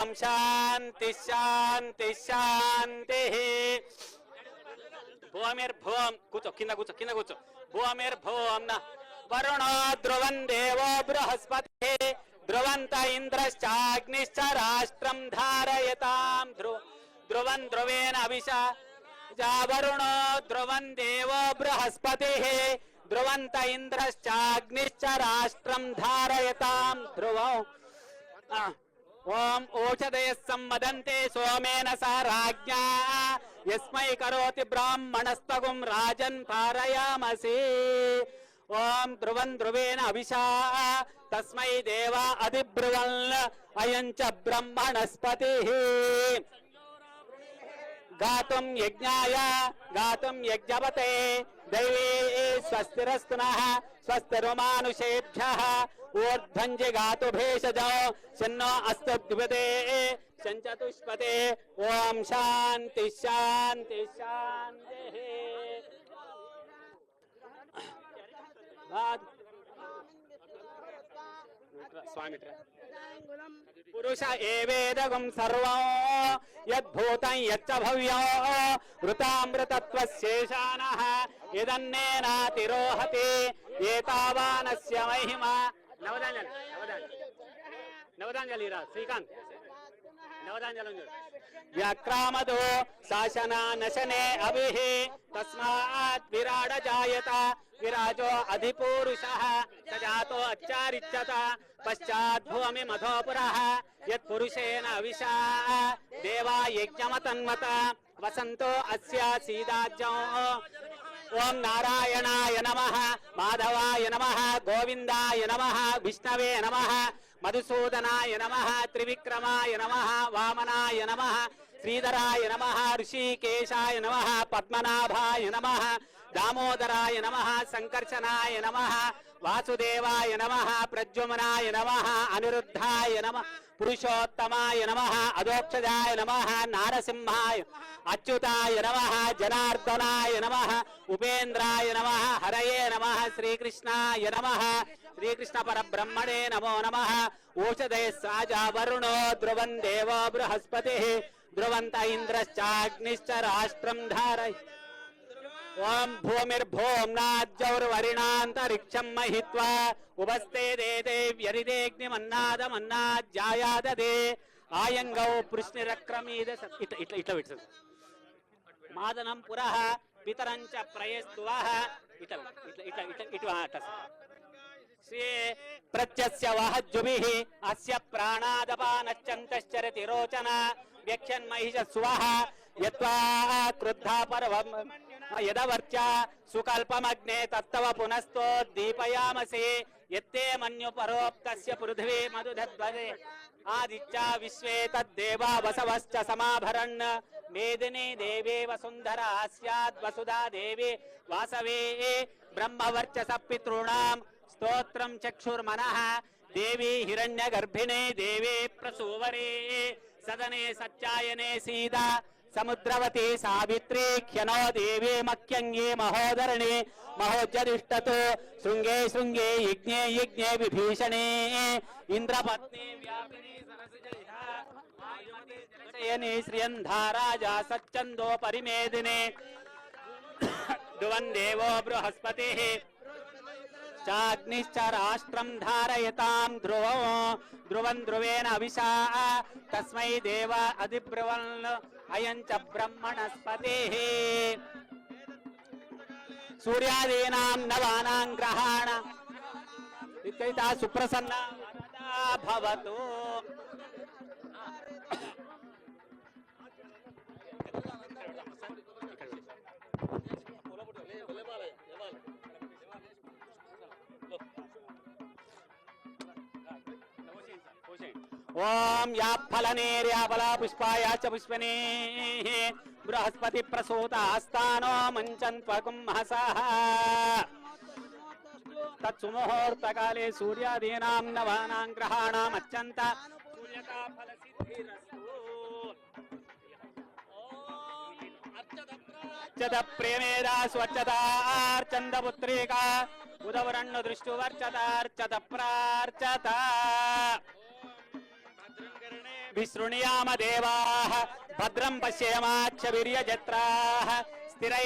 ఓం శాంతి శాంతి శాంతి. భూమిర్భూం కూర్చో, కింద కూర్చో, కింద కూర్చో. భూమిర్భూం వరుణో ధ్రువం దేవో బృహస్పతి ధ్రువంత ఇంద్రశ్చాగ్నిశ్చ రాష్ట్రం ధారయతాం ధ్రువం ధ్రువేణ అభిషా వరుణో ధ్రువం దేవో బృహస్పతి ధ్రువంత ఇంద్రశ్చాగ్నిశ్చ రాష్ట్రం ధారయతాం ధ్రువం. ఓం ఓషధయ సంవదంతే సోమేన స రాజ్ఞా యస్మై కరోతి బ్రాహ్మణస్తగుం రాజన్ పారయామసి. ఓం ధ్రువం ధ్రువేణ అభిషా తస్మై దేవా అధిబ్రువన్ అయం చ బ్రహ్మణస్పతి. గాతుం యజ్ఞాయ గాతుం యజ్ఞవతే దైవే స్వస్తిరస్తు నః స్వస్తిర్మానుషేభ్యః ఊర్ధ్వంజి గాతు భేషజో శన్నో అస్తు ద్విపదే శంచతుష్పదే. ఓం శాంతి శాంతి శాంతి. స్వామి పురుష ఏవేదగం సర్వం యద్భూతం యచ్చ భవ్యం వృతామృతత్వశేషానః యదన్నేనాతిరోహతి ఏతావానస్య మహిమా. నవదాంజలి నవదాంజలి రా శ్రీకాంత్ నవదాంజలి. వ్యాక్రామదో శాసనా నశనే అభిః తస్మాత్ విరాడ జాయత విరాజో అధిపూరుషః సజాతో అచ్చారిచ్చత పశ్చాద్భూమి మధోపురః యత్పురుషేణ అవిషా దేవా యజ్ఞమతన్వత వసంతో అస్య సీదాజ్యం. ఓం నారాయణాయ నమః మాధవాయ నమః గోవిందాయ నమః విష్ణవే నమః మధుసూదనాయ నమః త్రివిక్రమాయ నమః వామనాయ నమః శ్రీధరాయ నమః ఋషికేశాయ నమః పద్మనాభాయ నమః దామోదరాయ నమః సంకర్షణాయ నమః వాసుదేవాయ నమః ప్రద్యుమ్నాయ నమః అనిరుద్ధాయ నమః పురుషోత్తమాయ నమః అధోక్షజాయ నమః నారసింహాయ అచ్యుతాయ నమః జనార్దనాయ నమః ఉపేంద్రాయ నమః హరయే నమః శ్రీకృష్ణాయ నమః శ్రీకృష్ణ పరబ్రహ్మణే నమో నమః. ఓషధయ సాజా వరుణో ధ్రువం దేవో బృహస్పతి ధ్రువంత ఇంద్రశ్చాగ్నిశ్చ రాష్ట్రం ధారయ. ఓం భూమిర్భూం నాజ్జౌర్వరిణాంతరిక్షం మహిత్వా ఉపస్థే దేదే వ్యరిదేగ్నిమన్నాదమన్నాజ్జాయాదదే ఆయంగౌ పృష్ణిరక్రమీద. ఇట్లా ఇట్లా ఇట్లా పెట్టు. మాదనం పురః పితరంచ ప్రయస్తువః. ఇట్లా ఇట్లా ఇట్లా ఇట్లా ఇట్లా అట్లా. శ్రీ ప్రత్యస్య వహజ్జుభిః అస్య ప్రాణాదపానశ్చంతశ్చరతి రోచన వ్యాఖ్యన్మహిషస్వః యత్వా క్రుద్ధా పర్వం యదవర్త్యా సుకల్పమగ్నే తత్తవ పునస్తోద్దీపయామసి యత్తే మన్యు పరోక్తస్య పృథివీ మధుధద్వదే ఆదిత్యా విశ్వే తద్దేవా వసవశ్చ సమాభరన్ మేదిని దేవే వసుంధరా స్యాద్ వసుధా దేవి వాసవే బ్రహ్మవర్చస పితॄణాం స్తోత్రం చక్షుర్మనః దేవి హిరణ్యగర్భిణే దేవే ప్రసూవరే సదనే సత్యాయనే సీదా సముద్రవతి సావిత్రీ ఖ్యనో దేవీ మఖ్యంగే మహోదరణి మహోజ్జరిష్టతో శృంగే శృంగే యజ్ఞే యజ్ఞే విభీషణే ఇంద్రపత్ని వ్యాపిని సరసిజయని శ్రియంధారాజా సచ్చందో పరిమేదినే ధ్రువం దేవో బృహస్పతి చాగ్నిశ్చ రాష్ట్రం ధారయతాం ధ్రువం ధ్రువేణ అవిషా తస్మై దేవ అధిబ్రువన్ అయం చ బ్రహ్మణస్పతి. సూర్యాదీనాం నవానాం గ్రహాణ విద్యుత సుప్రసన్న భవతు. ఓం యాఫలనేర్యాఫల పుష్పాయా చ పుష్పనే బృహస్పతి ప్రసూతాస్తానో మంచన్త్వకుంహసః. తత్సుముహూర్తకాలే సూర్యాదీనాం నవానాం గ్రహాణాం అత్యంత సూర్యతా ఫల సిద్ధిరస్తు. అర్చత ప్రేమేదా స్వచ్ఛతార్చంద పుత్రికా ఉదవరన్ను దృష్టువర్చతార్చత ప్రార్చత. భద్రం కర్ణే विशृणुयाम देवाः भद्रं पश्येमाक्षवीर्यजत्राः स्थिरै